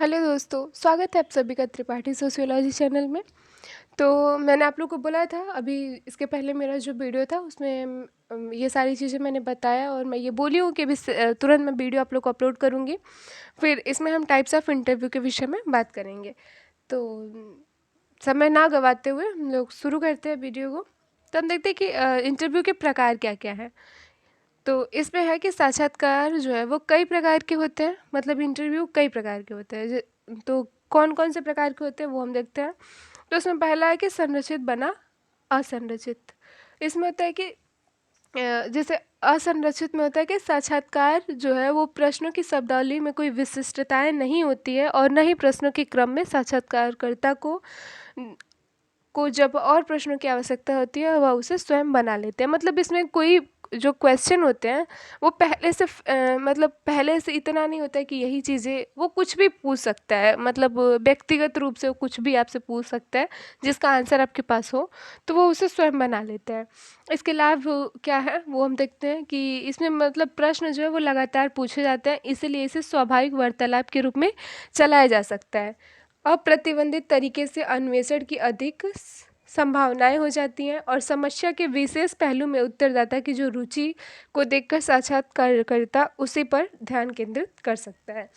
Hello दोस्तों, स्वागत है आप सभी का त्रिपाठी सोशियोलॉजी चैनल में। तो मैंने आप लोग को बोला था अभी इसके पहले मेरा जो वीडियो था उसमें ये सारी चीज़ें मैंने बताया और मैं ये बोली हूँ कि अभी तुरंत मैं वीडियो आप लोग को अपलोड करूँगी। फिर इसमें हम टाइप्स ऑफ इंटरव्यू के विषय में बात करेंगे। तो समय ना गवाते हुए हम लोग शुरू करते हैं वीडियो को। तो हम देखते हैं कि इंटरव्यू के प्रकार क्या क्या हैं। तो इसमें है कि साक्षात्कार जो है वो कई प्रकार के होते हैं, मतलब इंटरव्यू कई प्रकार के होते हैं। तो कौन कौन से प्रकार के होते हैं वो हम देखते हैं। तो उसमें पहला है कि संरचित बना असंरचित। इसमें होता है कि जैसे असंरचित में होता है कि साक्षात्कार जो है वो प्रश्नों की शब्दावली में कोई विशिष्टताएं नहीं होती है और न ही प्रश्नों के क्रम में साक्षात्कारकर्ता को जब और प्रश्नों की आवश्यकता होती है वह उसे स्वयं बना लेते हैं। मतलब इसमें कोई जो क्वेश्चन होते हैं वो मतलब पहले से इतना नहीं होता है कि यही चीज़ें, वो कुछ भी पूछ सकता है, मतलब व्यक्तिगत रूप से वो कुछ भी आपसे पूछ सकता है जिसका आंसर आपके पास हो, तो वो उसे स्वयं बना लेते हैं। इसके लाभ क्या है वो हम देखते हैं कि इसमें मतलब प्रश्न जो है वो लगातार पूछे जाते हैं, इसीलिए इसे स्वाभाविक वार्तालाप के रूप में चलाया जा सकता है। अप्रतिबंधित तरीके से अन्वेषण की अधिक संभावनाएं हो जाती हैं और समस्या के विशेष पहलू में उत्तरदाता की जो रुचि को देखकर साक्षात्कारकर्ता उसी पर ध्यान केंद्रित कर सकता है।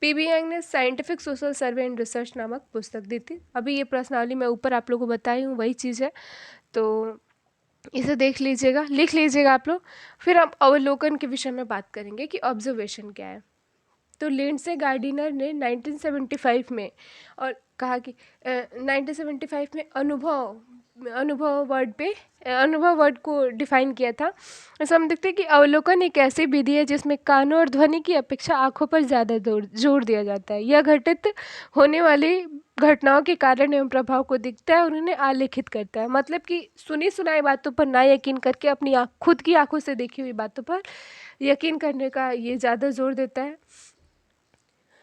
पीबी यंग ने scientific social survey and research नामक पुस्तक दी थी। अभी ये प्रश्नावली मैं ऊपर आप लोगों को बताई हूँ वही चीज़ है, तो इसे देख लीजिएगा, लिख लीजिएगा आप लोग। फिर हम अवलोकन के विषय में बात करेंगे कि ऑब्जर्वेशन क्या है। तो लिंडसे गार्डिनर ने 1975 में और कहा कि 1975 में अनुभव वर्ड को डिफाइन किया था। ऐसा हम देखते हैं कि अवलोकन एक ऐसी विधि है जिसमें कानों और ध्वनि की अपेक्षा आंखों पर ज़्यादा जोर दिया जाता है। यह घटित होने वाली घटनाओं के कारण एवं प्रभाव को दिखता है और उन्हें आलेखित करता है। मतलब कि सुनी सुनाई बातों पर ना यकीन करके अपनी खुद की आंखों से देखी हुई बातों पर यकीन करने का ये ज़्यादा जोर देता है।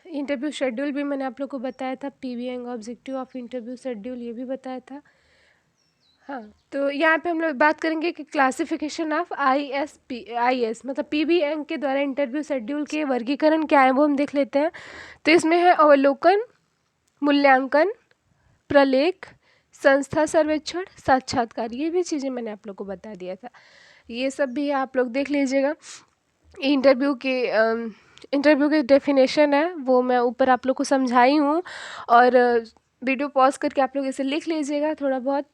इंटरव्यू शेड्यूल भी मैंने आप लोग को बताया था, PV young objective of interview schedule ये भी बताया था। हाँ, तो यहाँ पे हम लोग बात करेंगे कि क्लासिफिकेशन ऑफ आई एस मतलब पीवी यंग के द्वारा इंटरव्यू शेड्यूल के वर्गीकरण क्या है वो हम देख लेते हैं। तो इसमें है अवलोकन, मूल्यांकन, प्रलेख, संस्था सर्वेक्षण, साक्षात्कार। ये भी चीज़ें मैंने आप लोग को बता दिया था, ये सब भी आप लोग देख लीजिएगा। इंटरव्यू के डेफिनेशन है वो मैं ऊपर आप लोग को समझाई हूँ और वीडियो पॉज करके आप लोग इसे लिख लीजिएगा थोड़ा बहुत।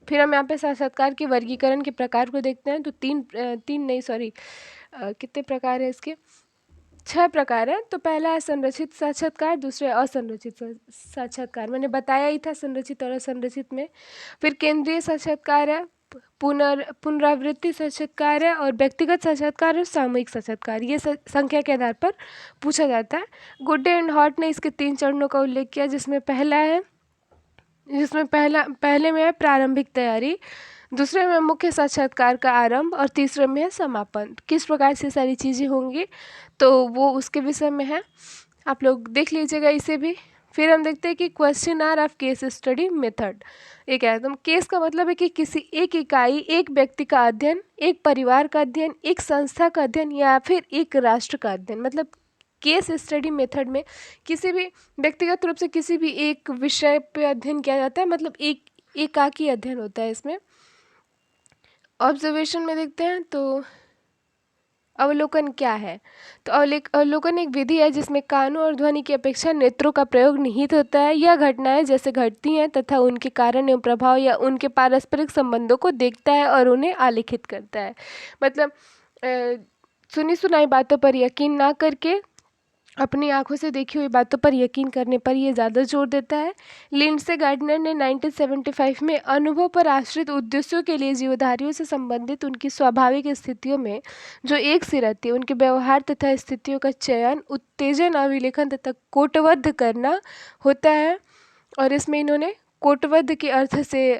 फिर हम यहाँ पे साक्षात्कार के वर्गीकरण के प्रकार को देखते हैं। तो कितने प्रकार है इसके? 6 प्रकार है। तो पहला है संरचित साक्षात्कार, दूसरे असंरचित साक्षात्कार, मैंने बताया ही था संरचित और असंरचित में। फिर केंद्रीय साक्षात्कार है, पुनरावृत्ति साक्षात्कार है और व्यक्तिगत साक्षात्कार और सामूहिक साक्षात्कार, ये संख्या के आधार पर पूछा जाता है। गुड्डे एंड हॉट ने इसके 3 चरणों का उल्लेख किया, जिसमें पहले में है प्रारंभिक तैयारी, दूसरे में मुख्य साक्षात्कार का आरंभ और तीसरे में है समापन। किस प्रकार से सारी चीज़ें होंगी तो वो उसके विषय में है, आप लोग देख लीजिएगा इसे भी। फिर हम देखते हैं कि question are of case study method. ये क्या है? तो केस का मतलब है कि किसी एक इकाई, एक व्यक्ति का अध्ययन, एक परिवार का अध्ययन, एक संस्था का अध्ययन या फिर एक राष्ट्र का अध्ययन। मतलब केस स्टडी मेथड में किसी भी व्यक्तिगत रूप से किसी भी एक विषय पे अध्ययन किया जाता है, मतलब एकाकी अध्ययन होता है इसमें। ऑब्जर्वेशन में देखते हैं तो अवलोकन क्या है? तो अवलोकन एक विधि है जिसमें कानों और ध्वनि की अपेक्षा नेत्रों का प्रयोग निहित होता है। यह घटनाएं जैसे घटती हैं तथा उनके कारण एवं प्रभाव या उनके पारस्परिक संबंधों को देखता है और उन्हें आलेखित करता है। मतलब सुनी सुनाई बातों पर यकीन ना करके अपनी आंखों से देखी हुई बातों पर यकीन करने पर यह ज़्यादा जोर देता है। लिंडसे गार्डनर ने 1975 में अनुभव पर आश्रित उद्देश्यों के लिए जीवधारियों से संबंधित उनकी स्वाभाविक स्थितियों में जो एक सी रहती है उनके व्यवहार तथा स्थितियों का चयन, उत्तेजन, अभिलेखन तथा कोटबद्ध करना होता है। और इसमें इन्होंने कोटबद्ध के अर्थ से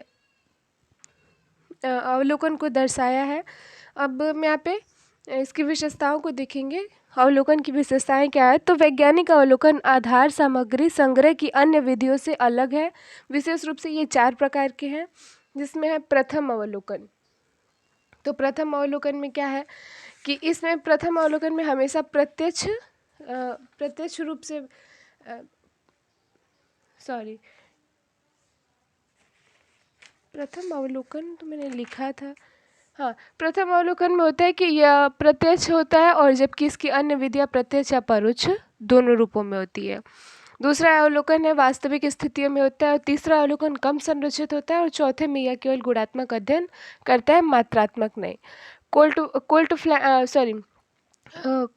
अवलोकन को दर्शाया है। अब हम यहाँ पे इसकी विशेषताओं को देखेंगे। अवलोकन की विशेषताएं क्या है? तो वैज्ञानिक अवलोकन आधार सामग्री संग्रह की अन्य विधियों से अलग है। विशेष रूप से ये 4 प्रकार के हैं, जिसमें है प्रथम अवलोकन। तो प्रथम अवलोकन में क्या है कि इसमें प्रथम अवलोकन में हमेशा प्रत्यक्ष रूप से सॉरी, प्रथम अवलोकन तो मैंने लिखा था। हाँ, प्रथम अवलोकन में होता है कि यह प्रत्यक्ष होता है, और जबकि इसकी अन्य विधियाँ प्रत्यक्ष या परोक्ष दोनों रूपों में होती है। दूसरा अवलोकन है वास्तविक स्थितियों में होता है, और तीसरा अवलोकन कम संरचित होता है, और चौथे में यह केवल गुणात्मक अध्ययन करता है, मात्रात्मक नहीं।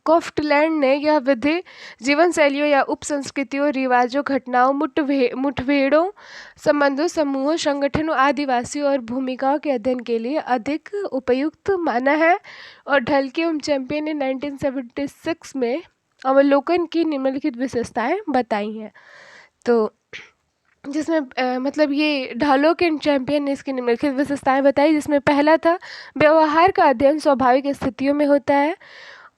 कॉफ्टलैंड ने यह विधि जीवन शैलियों या उप संस्कृतियों, रिवाजों, घटनाओं, मुठभेड़ों, संबंधों, समूहों, संगठनों, आदिवासियों और भूमिकाओं के अध्ययन के लिए अधिक उपयुक्त माना है। और ढलके चैंपियन ने 1976 में अवलोकन की निम्नलिखित विशेषताएं बताई हैं। तो जिसमें मतलब ये ढालोक एंड चैंपियन ने इसकी निम्नलिखित विशेषताएं बताई, जिसमें पहला था व्यवहार का अध्ययन स्वाभाविक स्थितियों में होता है,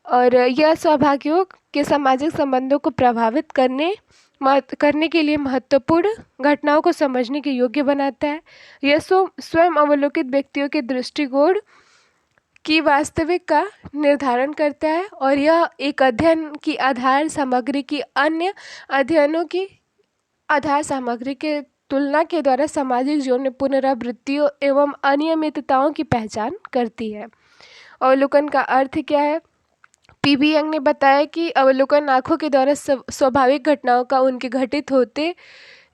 और यह सहभागियों के सामाजिक संबंधों को प्रभावित करने के लिए महत्वपूर्ण घटनाओं को समझने के योग्य बनाता है। यह स्वयं अवलोकित व्यक्तियों के दृष्टिकोण की वास्तविक का निर्धारण करता है, और यह एक अध्ययन की आधार सामग्री की अन्य अध्ययनों की आधार सामग्री के तुलना के द्वारा सामाजिक जीवन में पुनरावृत्तियों एवं अनियमितताओं की पहचान करती है। अवलोकन का अर्थ क्या है? पीबी यंग ने बताया कि अवलोकन आँखों के द्वारा स्वाभाविक घटनाओं का उनके घटित होते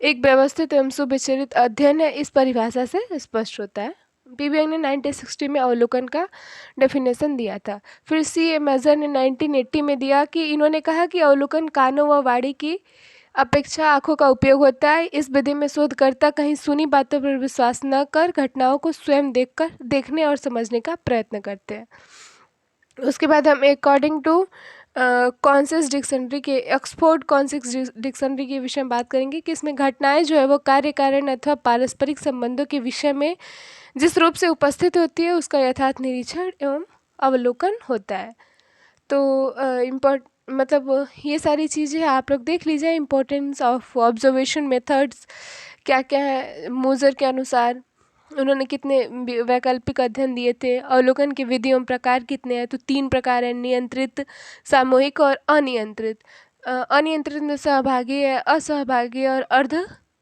एक व्यवस्थित एवं सुविचारित अध्ययन है। इस परिभाषा से स्पष्ट होता है। पीबी यंग ने 1960 में अवलोकन का डेफिनेशन दिया था। फिर सी मेजर ने 1980 में दिया कि इन्होंने कहा कि अवलोकन कानों व वाणी की अपेक्षा आँखों का उपयोग होता है। इस विधि में शोधकर्ता कहीं सुनी बातों पर विश्वास न कर घटनाओं को स्वयं देखने और समझने का प्रयत्न करते हैं। उसके बाद हम अकॉर्डिंग टू कॉन्सेप्ट डिक्शनरी के ऑक्सफोर्ड कॉन्सेप्ट डिक्शनरी के विषय में बात करेंगे कि इसमें घटनाएं जो है वो कार्य कारण अथवा पारस्परिक संबंधों के विषय में जिस रूप से उपस्थित होती है उसका यथार्थ निरीक्षण एवं अवलोकन होता है। तो मतलब ये सारी चीज़ें आप लोग देख लीजिए। इम्पोर्टेंस ऑफ ऑब्जर्वेशन मेथड्स क्या क्या है, मोजर के अनुसार उन्होंने कितने वैकल्पिक अध्ययन दिए थे। अवलोकन की विधियों प्रकार कितने हैं? तो 3 प्रकार हैं, नियंत्रित, सामूहिक और अनियंत्रित। अनियंत्रित में सहभागी है, असहभागी और अर्ध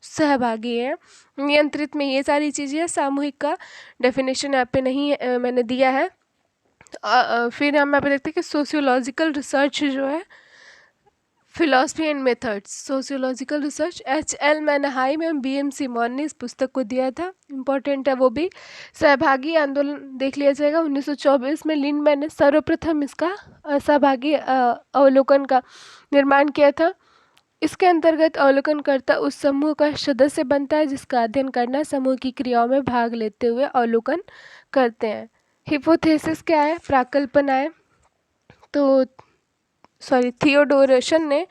सहभागी है। नियंत्रित में ये सारी चीज़ें हैं। सामूहिक का डेफिनेशन यहाँ पे नहीं है, मैंने दिया है। फिर हम यहाँ पे देखते हैं कि सोशियोलॉजिकल रिसर्च जो है, philosophy and methods sociological research, H L. Mannheim एवं बी.एम. सिमोन ने इस पुस्तक को दिया था। इम्पोर्टेंट है वो भी। सहभागी आंदोलन देख लिया जाएगा। 1924 में लिंडमैन ने सर्वप्रथम इसका सहभागी अवलोकन का निर्माण किया था। इसके अंतर्गत अवलोकनकर्ता उस समूह का सदस्य बनता है जिसका अध्ययन करना समूह की क्रियाओं में भाग लेते हुए अवलोकन करते हैं। हिपोथेसिस क्या है? प्राकल्पना है। तो थियोडोरसन ने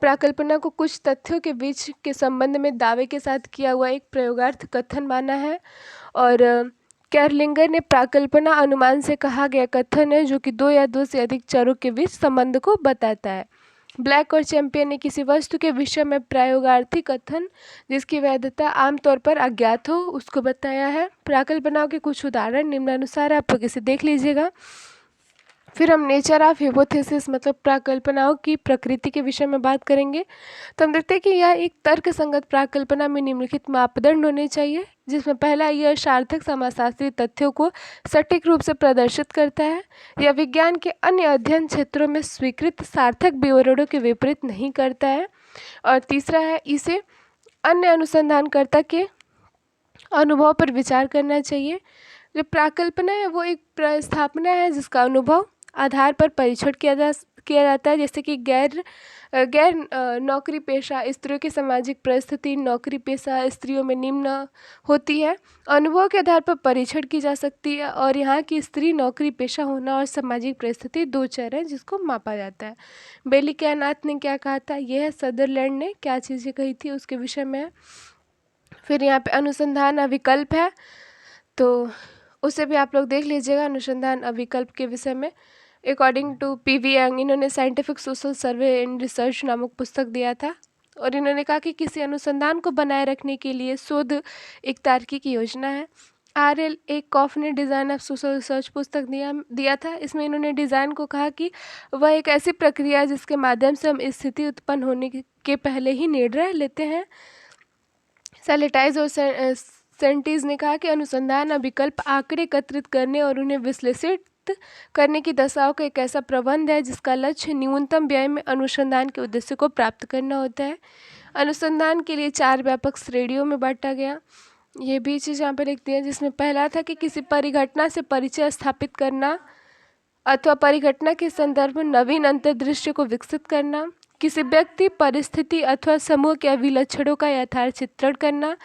प्राकल्पना को कुछ तथ्यों के बीच के संबंध में दावे के साथ किया हुआ एक प्रयोगार्थ कथन माना है। और कैरलिंगर ने प्राकल्पना अनुमान से कहा गया कथन है जो कि 2 या 2 से अधिक चरों के बीच संबंध को बताता है। ब्लैक और चैंपियन ने किसी वस्तु के विषय में प्रयोगार्थी कथन जिसकी वैधता आमतौर पर अज्ञात हो उसको बताया है। प्राकल्पनाओं के कुछ उदाहरण निम्नानुसार आप लोग इसे देख लीजिएगा। फिर हम नेचर ऑफ हिपोथेसिस मतलब प्राकल्पनाओं की प्रकृति के विषय में बात करेंगे। तो हम देखते हैं कि यह एक तर्क संगत प्राकल्पना में निम्नलिखित मापदंड होने चाहिए, जिसमें पहला यह सार्थक समाजशास्त्री तथ्यों को सटीक रूप से प्रदर्शित करता है। यह विज्ञान के अन्य अध्ययन क्षेत्रों में स्वीकृत सार्थक विवरणों के विपरीत नहीं करता है। और तीसरा है इसे अन्य अनुसंधानकर्ता के अनुभव पर विचार करना चाहिए। जो प्राकल्पना है वो एक प्रस्थापना है जिसका अनुभव आधार पर परीक्षण किया जाता है। जैसे कि गैर नौकरी पेशा स्त्रियों की सामाजिक परिस्थिति, नौकरी पेशा स्त्रियों में निम्न होती है, अनुभव के आधार पर परीक्षण की जा सकती है। और यहाँ की स्त्री नौकरी पेशा होना और सामाजिक परिस्थिति 2 चर हैं जिसको मापा जाता है। बेली कैनाथ ने क्या कहा था? यह सदरलैंड ने क्या चीज़ें कही थी उसके विषय में। फिर यहाँ पे अनुसंधान अविकल्प है, तो उसे भी आप लोग देख लीजिएगा। अनुसंधान अविकल्प के विषय में अकॉर्डिंग टू पी.वी. यंग इन्होंने scientific social survey and research नामक पुस्तक दिया था। और इन्होंने कहा कि किसी अनुसंधान को बनाए रखने के लिए शोध एक तार्किक योजना है। R.L. कॉफ ने डिज़ाइन ऑफ सोशल रिसर्च पुस्तक दिया था। इसमें इन्होंने डिज़ाइन को कहा कि वह एक ऐसी प्रक्रिया है जिसके माध्यम से हम स्थिति उत्पन्न होने के पहले ही निर्णय लेते हैं। सैलेटाइज और सेंटीज ने कहा कि अनुसंधान विकल्प आंकड़े एकत्रित करने और उन्हें विश्लेषित करने की दशाओं का एक ऐसा प्रबंध है जिसका लक्ष्य न्यूनतम व्यय में अनुसंधान के उद्देश्य को प्राप्त करना होता है। अनुसंधान के लिए 4 व्यापक श्रेणियों में बांटा गया। ये भी चीज़ यहाँ पे लिखती है, जिसमें पहला था कि किसी परिघटना से परिचय स्थापित करना अथवा परिघटना के संदर्भ में नवीन अंतर्दृश्य को विकसित करना, किसी व्यक्ति, परिस्थिति अथवा समूह के अभिलक्षणों का यथार्थ चित्रण करना,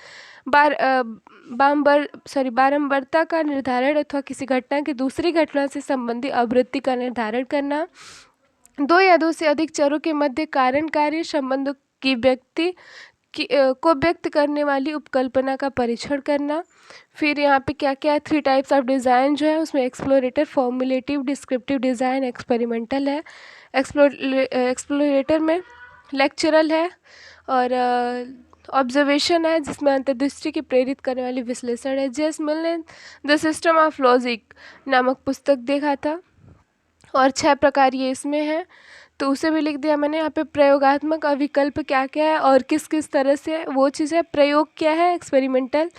बारंबारता का निर्धारण अथवा किसी घटना की दूसरी घटना से संबंधी आवृत्ति का निर्धारण करना, 2 या 2 से अधिक चरों के मध्य कारण कार्य संबंधों की को व्यक्त करने वाली उपकल्पना का परीक्षण करना। फिर यहाँ पे क्या क्या है, 3 टाइप्स ऑफ डिज़ाइन जो है उसमें एक्सप्लोरेटर, फॉर्मुलेटिव, डिस्क्रिप्टिव डिज़ाइन, एक्सपेरिमेंटल है। एक्सप्लोरेटर में लेक्चरल है और ऑब्जर्वेशन है जिसमें अंतर्दृष्टि की प्रेरित करने वाली विश्लेषण है। जेस मिल ने द सिस्टम ऑफ लॉजिक नामक पुस्तक देखा था और 6 प्रकार ये इसमें है, तो उसे भी लिख दिया मैंने। यहाँ पे प्रयोगात्मक अविकल्प क्या क्या है और किस किस तरह से वो चीज़ है, प्रयोग क्या है, एक्सपेरिमेंटल,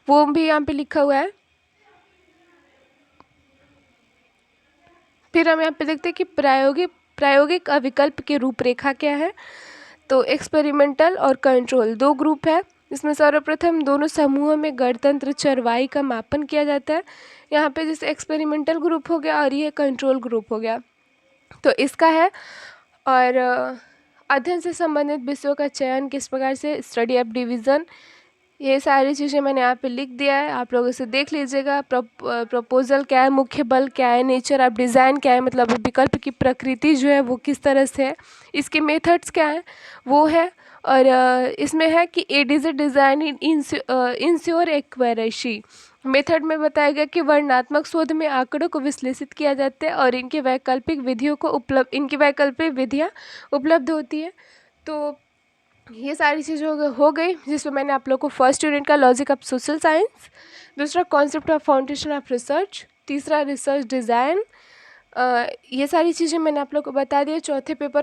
वो भी यहाँ पे लिखा हुआ है। फिर हम यहाँ पे देखते हैं कि प्रायोगिक अविकल्प की रूपरेखा क्या है। तो एक्सपेरिमेंटल और कंट्रोल 2 ग्रुप है। इसमें सर्वप्रथम दोनों समूहों में गणतंत्र चरवाई का मापन किया जाता है। यहाँ पे जैसे एक्सपेरिमेंटल ग्रुप हो गया और ये कंट्रोल ग्रुप हो गया, तो इसका है। और अध्ययन से संबंधित विषयों का चयन किस प्रकार से, स्टडी ऑफ डिवीज़न, ये सारी चीज़ें मैंने यहाँ पे लिख दिया है, आप लोग इसे देख लीजिएगा। प्रपोजल क्या है, मुख्य बल क्या है, नेचर ऑफ डिज़ाइन क्या है, मतलब विकल्प की प्रकृति जो है वो किस तरह से है, इसके मेथड्स क्या हैं वो है। और इसमें है कि a digit design insure accuracy method में बताया गया कि वर्णनात्मक शोध में आंकड़ों को विश्लेषित किया जाता है और इनकी वैकल्पिक विधियाँ उपलब्ध होती है। तो ये सारी चीज़ें हो गई जिसमें मैंने आप लोग को फर्स्ट यूनिट का लॉजिक ऑफ सोशल साइंस, दूसरा concept of foundation of research, तीसरा रिसर्च डिज़ाइन, ये सारी चीज़ें मैंने आप लोग को बता दिया। चौथे पेपर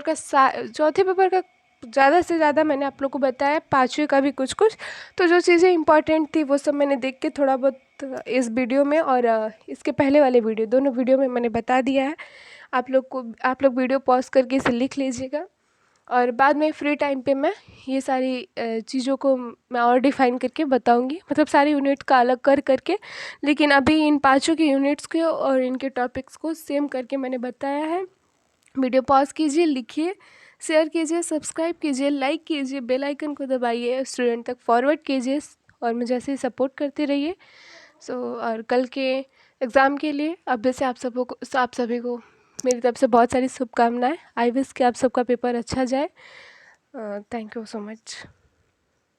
का ज़्यादा से ज़्यादा मैंने आप लोग को बताया, 5वें का भी कुछ कुछ, तो जो चीज़ें इंपॉर्टेंट थी वो सब मैंने देख के थोड़ा बहुत इस वीडियो में और इसके पहले वाले वीडियो, दोनों वीडियो में मैंने बता दिया है। आप लोग वीडियो पॉज करके इसे लिख लीजिएगा और बाद में फ्री टाइम पे मैं ये सारी चीज़ों को मैं और डिफ़ाइन करके बताऊंगी, मतलब सारी यूनिट का अलग करके। लेकिन अभी इन 5 की यूनिट्स को और इनके टॉपिक्स को सेम करके मैंने बताया है। वीडियो पॉज कीजिए, लिखिए, शेयर कीजिए, सब्सक्राइब कीजिए, लाइक कीजिए, बेल आइकन को दबाइए, स्टूडेंट तक फॉरवर्ड कीजिए और मुझे ऐसे ही सपोर्ट करते रहिए। और कल के एग्ज़ाम के लिए अब से आप सभी को मेरी तरफ से बहुत सारी शुभकामनाएं। आई विश कि आप सबका पेपर अच्छा जाए। Thank you so much.